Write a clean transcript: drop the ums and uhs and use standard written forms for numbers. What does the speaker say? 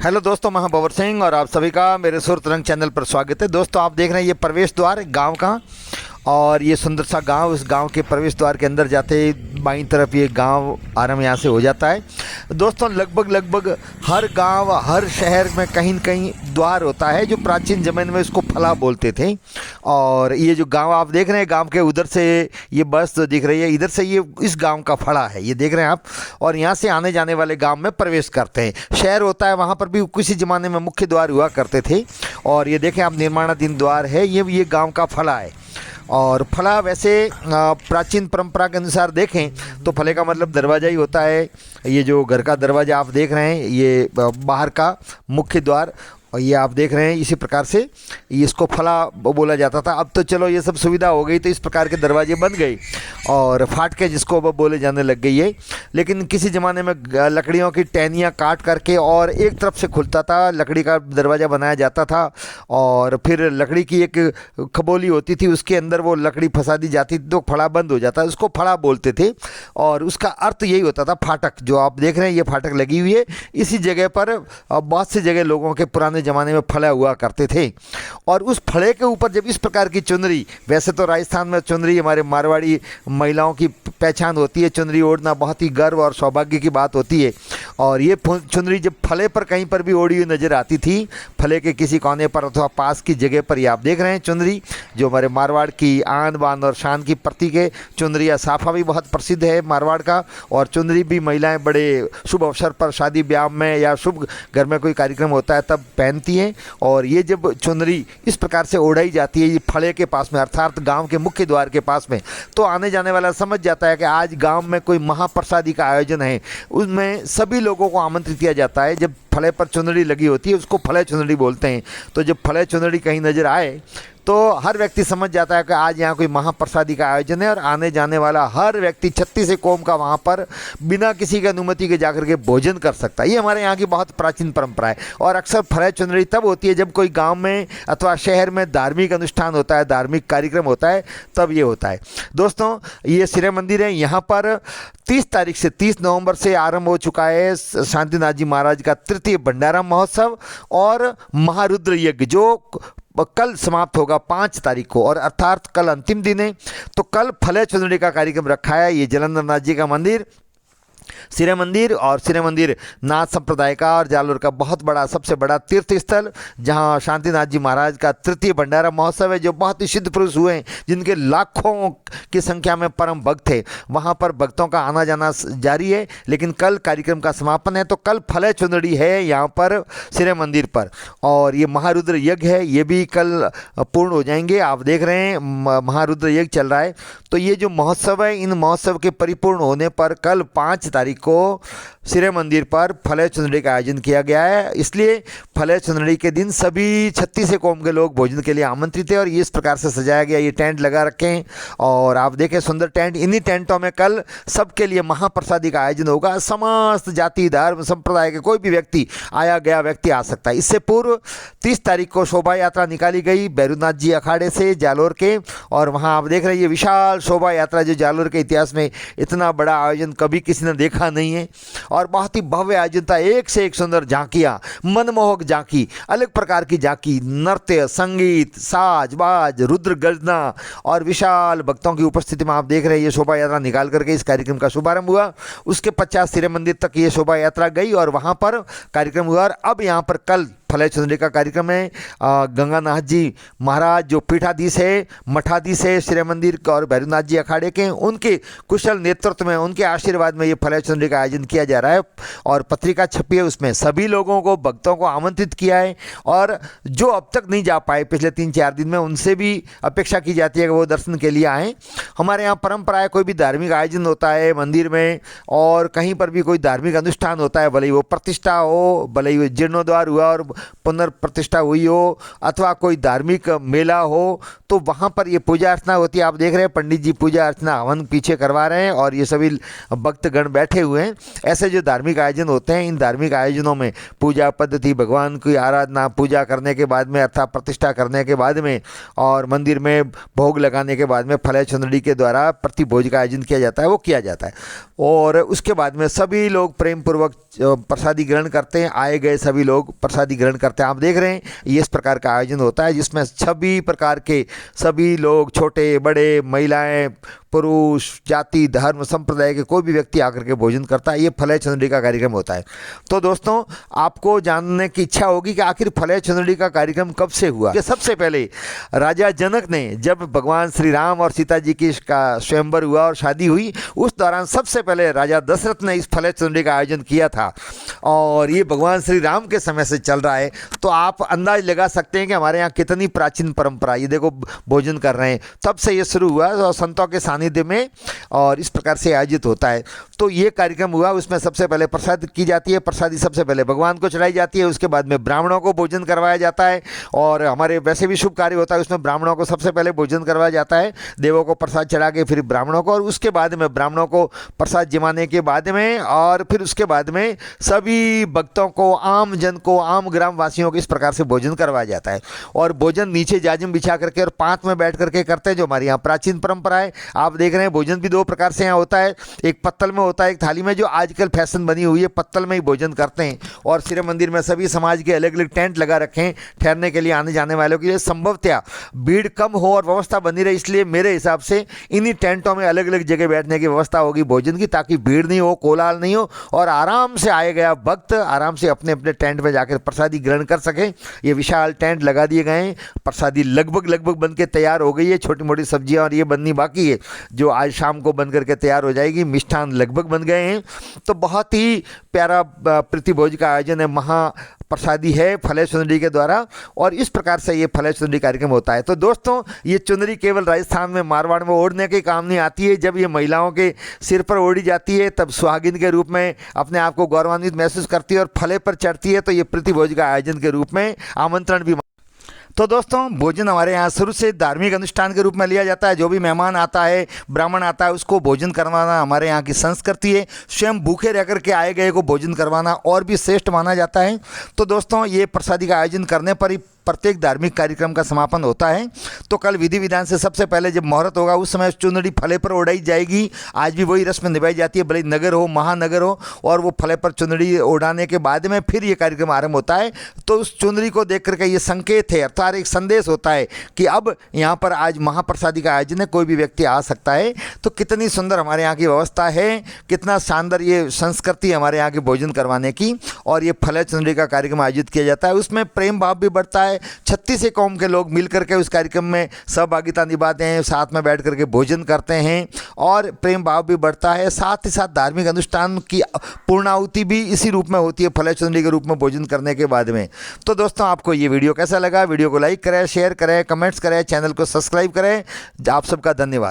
Hello दोस्तों, मैं हूं बबर सिंह और आप सभी का मेरे सुर तरंग चैनल पर स्वागत है। दोस्तों, आप देख रहे हैं ये प्रवेश द्वार गांव का, और ये सुंदर सा गांव, इस गांव के प्रवेश द्वार के अंदर जाते ही बाईं तरफ ये गांव आरंभ यहाँ से हो जाता है। दोस्तों, लगभग हर गांव, हर शहर में कहीं न कहीं द्वार होता है, जो प्राचीन ज़माने में इसको फला बोलते थे। और ये जो गांव आप देख रहे हैं, गांव के उधर से ये बस जो दिख रही है, इधर से ये इस गांव का फला है, ये देख रहे हैं आप। और यहाँ से आने जाने वाले गांव में प्रवेश करते हैं। शहर होता है, वहाँ पर भी किसी ज़माने में मुख्य द्वार हुआ करते थे। और ये देखें आप, निर्माणाधीन द्वार है, ये गाँव का फला है। और फला वैसे प्राचीन परंपरा के अनुसार देखें तो फले का मतलब दरवाज़ा ही होता है। ये जो घर का दरवाज़ा आप देख रहे हैं, ये बाहर का मुख्य द्वार, और ये आप देख रहे हैं इसी प्रकार से इसको फला बोला जाता था। अब तो चलो ये सब सुविधा हो गई, तो इस प्रकार के दरवाजे बन गए और फाटके जिसको अब बोले जाने लग गई है। लेकिन किसी ज़माने में लकड़ियों की टहनियाँ काट करके और एक तरफ से खुलता था, लकड़ी का दरवाज़ा बनाया जाता था। और फिर लकड़ी की एक खबोली होती थी, उसके अंदर वो लकड़ी फंसा दी जाती थी, तो फड़ा बंद हो जाता, उसको फड़ा बोलते थे। और उसका अर्थ यही होता था फाटक। जो आप देख रहे हैं ये फाटक लगी हुई है, इसी जगह पर बहुत सी जगह लोगों के पुराने ज़माने में फले हुआ करते थे। और उस फले के ऊपर जब इस प्रकार की चुनरी, वैसे तो राजस्थान में चुनरी हमारे मारवाड़ी महिलाओं की पहचान होती है, चुनरी ओढ़ना बहुत ही गर्व और सौभाग्य की बात होती है। और ये चुनरी जब फले पर कहीं पर भी ओढ़ी हुई नज़र आती थी, फले के किसी कोने पर अथवा पास की जगह पर, ये आप देख रहे हैं चुनरी, जो हमारे मारवाड़ की आन बान और शान की प्रतीक है। चुनरी या साफा भी बहुत प्रसिद्ध है मारवाड़ का। और चुनरी भी महिलाएं बड़े शुभ अवसर पर, शादी ब्याह में या शुभ घर में कोई कार्यक्रम होता है तब पहनती हैं। और ये जब चुनरी इस प्रकार से ओढ़ाई जाती है ये फले के पास में, अर्थात गांव के मुख्य द्वार के पास में, तो आने जाने वाला समझ जाता है कि आज गांव में कोई महाप्रसादी का आयोजन है। उसमें सभी लोगों को आमंत्रित किया जाता है। जब फले पर चुनरी लगी होती है उसको फले चुनरी बोलते हैं। तो जब फले चुनरी कहीं नज़र आए तो हर व्यक्ति समझ जाता है कि आज यहाँ कोई महाप्रसादी का आयोजन है, और आने जाने वाला हर व्यक्ति 36 कौम का वहाँ पर बिना किसी की अनुमति के जाकर के भोजन कर सकता है। ये हमारे यहाँ की बहुत प्राचीन परंपरा है। और अक्सर फले चुनरी तब होती है जब कोई गांव में अथवा शहर में धार्मिक अनुष्ठान होता है, धार्मिक कार्यक्रम होता है, तब ये होता है। दोस्तों, ये सिरे मंदिर है, यहाँ पर 30 तारीख से 30 नवंबर से आरंभ हो चुका है शांतिनाथ जी महाराज का तृतीय भंडारा महोत्सव और महारुद्र यज्ञ, जो कल समाप्त होगा 5 तारीख को, और अर्थात कल अंतिम दिन है। तो कल फले चुनरी का कार्यक्रम रखा है। ये जलंधर नाथ जी का मंदिर, सिरे मंदिर, और सिरे मंदिर नाथ संप्रदाय का और जालोर का बहुत बड़ा, सबसे बड़ा तीर्थ स्थल, जहां शांतिनाथ जी महाराज का तृतीय भंडारा महोत्सव है, जो बहुत ही सिद्ध पुरुष हुए हैं, जिनके लाखों की संख्या में परम भक्त थे। वहां पर भक्तों का आना जाना जारी है, लेकिन कल कार्यक्रम का समापन है। तो कल फले चुनरी है यहाँ पर सिरे मंदिर पर, और ये महारुद्र यज्ञ है, ये भी कल पूर्ण हो जाएंगे। आप देख रहे हैं महारुद्र यज्ञ चल रहा है। तो ये जो महोत्सव है, इन महोत्सव के परिपूर्ण होने पर कल 5 तारीख को सिरे मंदिर पर फले चुनरी का आयोजन किया गया है। इसलिए फले चुनरी के दिन सभी 36 कौम के लोग भोजन के लिए आमंत्रित है। और ये इस प्रकार से सजाया गया, ये टेंट लगा रखे हैं, और आप देखें सुंदर टेंट। इन्हीं टेंटों में कल सबके लिए महाप्रसादी का आयोजन होगा। समस्त जाति धर्म संप्रदाय के कोई भी व्यक्ति, आया गया व्यक्ति आ सकता है। इससे पूर्व 30 तारीख को शोभा यात्रा निकाली गई भैरवनाथ जी अखाड़े से जालोर के, और वहाँ आप देख रहे हैं ये विशाल शोभा यात्रा, जो जालोर के इतिहास में इतना बड़ा आयोजन कभी किसी ने देखा नहीं है। और बहुत ही भव्य आयोजन था, एक से एक सुंदर झांकियाँ, मनमोहक झांकी, अलग प्रकार की झांकी, नृत्य, संगीत, साज बाज, रुद्र गर्जना, और विशाल भक्तों की उपस्थिति में आप देख रहे हैं ये शोभा यात्रा निकाल करके इस कार्यक्रम का शुभारंभ हुआ। उसके 50 सिरे मंदिर तक ये शोभा यात्रा गई और वहाँ पर कार्यक्रम हुआ। और अब यहाँ पर कल फले चुनरी का कार्यक्रम है। गंगानाथ जी महाराज जो पीठाधीश है, मठाधीश है सिरे मंदिर का और भैरवनाथ जी अखाड़े के, उनके कुशल नेतृत्व में, उनके आशीर्वाद में ये फले चुनरी का आयोजन किया जा रहा है। और पत्रिका छपी है, उसमें सभी लोगों को, भक्तों को आमंत्रित किया है। और जो अब तक नहीं जा पाए पिछले 3-4 दिन में, उनसे भी अपेक्षा की जाती है कि वो दर्शन के लिए आएँ। हमारे यहाँ परंपरा है, कोई भी धार्मिक आयोजन होता है मंदिर में और कहीं पर भी कोई धार्मिक अनुष्ठान होता है, भले ही वो प्रतिष्ठा हो, भले ही वो जीर्णोद्वार हुआ और पुनर्प्रतिष्ठा हुई हो अथवा कोई धार्मिक मेला हो तो वहाँ पर ये पूजा अर्चना होती है। आप देख रहे हैं पंडित जी पूजा अर्चना हवन पीछे करवा रहे हैं और ये सभी भक्तगण बैठे हुए हैं। ऐसे जो धार्मिक आयोजन होते हैं, इन धार्मिक आयोजनों में पूजा पद्धति, भगवान की आराधना, पूजा करने के बाद में अर्थात प्रतिष्ठा करने के बाद में और मंदिर में भोग लगाने के बाद में फले चुनरी के द्वारा प्रतिभोज का आयोजन किया जाता है, वो किया जाता है। और उसके बाद में सभी लोग प्रेम पूर्वक प्रसादी ग्रहण करते हैं, आए गए सभी लोग प्रसादी ग्रहण करते हैं। आप देख रहे हैं ये इस प्रकार का आयोजन होता है जिसमें सभी प्रकार के सभी लोग, छोटे बड़े, महिलाएं, पुरुष, जाति, धर्म, संप्रदाय के कोई भी व्यक्ति आकर के भोजन करता है। ये फले चुनरी का कार्यक्रम होता है। तो दोस्तों, आपको जानने की इच्छा होगी कि आखिर फले चुनरी का कार्यक्रम कब से हुआ। कि सबसे पहले राजा जनक ने, जब भगवान श्री राम और सीता जी की का स्वयंवर हुआ और शादी हुई, उस दौरान सबसे पहले राजा दशरथ ने इस फले चुनरी का आयोजन किया था और ये भगवान श्री राम के समय से चल रहा है। तो आप अंदाज लगा सकते हैं कि हमारे यहाँ कितनी प्राचीन परंपरा, ये देखो भोजन कर रहे हैं, तब से ये शुरू हुआ और संतों के सानिध्य में और इस प्रकार से आयोजित होता है। तो ये कार्यक्रम हुआ, उसमें सबसे पहले प्रसाद की जाती है। प्रसादी सबसे पहले भगवान को चढ़ाई जाती है, उसके बाद में ब्राह्मणों को भोजन करवाया जाता है। और हमारे वैसे भी शुभ कार्य होता है उसमें ब्राह्मणों को सबसे पहले भोजन करवाया जाता है, देवों को प्रसाद चढ़ा के फिर ब्राह्मणों को, और उसके बाद में ब्राह्मणों को प्रसाद जिमाने के बाद में और फिर उसके बाद में सभी भक्तों को, आम जन को, आम ग्राम वासियों को इस प्रकार से भोजन करवाया जाता है। और भोजन नीचे जाजिम बिछा करके और पांत में बैठ करके करते हैं, जो हमारे यहाँ प्राचीन परंपरा है। आप देख रहे हैं भोजन भी दो प्रकार से यहाँ होता है, एक पत्तल में होता है, एक थाली में, जो आजकल फैशन बनी हुई है पत्तल में ही भोजन करते हैं। और शिव मंदिर में सभी समाज के अलग अलग टेंट लगा रखे हैं ठहरने के लिए, आने जाने वालों के लिए। संभवतया भीड़ कम हो और व्यवस्था बनी रहे, इसलिए मेरे हिसाब से इन्हीं टेंटों में अलग अलग जगह बैठने की व्यवस्था होगी भोजन की, ताकि भीड़ नहीं हो, कोलाहल नहीं हो और आराम से आए गया भक्त आराम से अपने अपने टेंट में जाकर प्रसादी ग्रहण कर सके। ये विशाल टेंट लगा दिए गए हैं, प्रसादी लगभग बन के तैयार हो गई है। छोटी मोटी सब्जियां और ये बननी बाकी है, जो आज शाम को बन करके तैयार हो जाएगी। मिष्ठान लगभग बन गए हैं। तो बहुत ही प्यारा प्रतिभोज का आयोजन है, महा प्रसादी है फले चुनरी के द्वारा, और इस प्रकार से ये फले चुनरी कार्यक्रम होता है। तो दोस्तों, ये चुनरी केवल राजस्थान में, मारवाड़ में ओढ़ने के काम नहीं आती है। जब ये महिलाओं के सिर पर ओढ़ी जाती है तब सुहागिन के रूप में अपने आप को गौरवान्वित महसूस करती है, और फले पर चढ़ती है तो ये प्रतिभोज का आयोजन के रूप में आमंत्रण भी। तो दोस्तों, भोजन हमारे यहाँ शुरू से धार्मिक अनुष्ठान के रूप में लिया जाता है। जो भी मेहमान आता है, ब्राह्मण आता है, उसको भोजन करवाना हमारे यहाँ की संस्कृति है। स्वयं भूखे रह करके आए गए को भोजन करवाना और भी श्रेष्ठ माना जाता है। तो दोस्तों, ये प्रसादी का आयोजन करने पर ही प्रत्येक धार्मिक कार्यक्रम का समापन होता है। तो कल विधि विधान से सबसे पहले जब मुहूर्त होगा उस समय चुनरी फले पर ओढ़ाई जाएगी। आज भी वही रस्म निभाई जाती है, भले नगर हो, महानगर हो, और वो फले पर चुनरी ओढ़ाने के बाद में फिर ये कार्यक्रम आरंभ होता है। तो उस चुनरी को देख करके ये संकेत है, अर्थात एक संदेश होता है कि अब यहाँ पर आज महाप्रसादी का आयोजन है, कोई भी व्यक्ति आ सकता है। तो कितनी सुंदर हमारे यहाँ की व्यवस्था है, कितना शानदार ये संस्कृति है हमारे यहाँ के भोजन करवाने की। और ये फले चुनरी का कार्यक्रम आयोजित किया जाता है, उसमें प्रेम भाव भी बढ़ता है। 36 कौम के लोग मिल करके उस कार्यक्रम में सहभागिता निभाते हैं, साथ में बैठ करके भोजन करते हैं और प्रेम भाव भी बढ़ता है। साथ ही साथ धार्मिक अनुष्ठान की पूर्णाहुति भी इसी रूप में होती है, फले चुनरी के रूप में भोजन करने के बाद में। तो दोस्तों, आपको ये वीडियो कैसा लगा? वीडियो को लाइक करें, शेयर करें, कमेंट्स करें, चैनल को सब्सक्राइब करें। आप सबका धन्यवाद।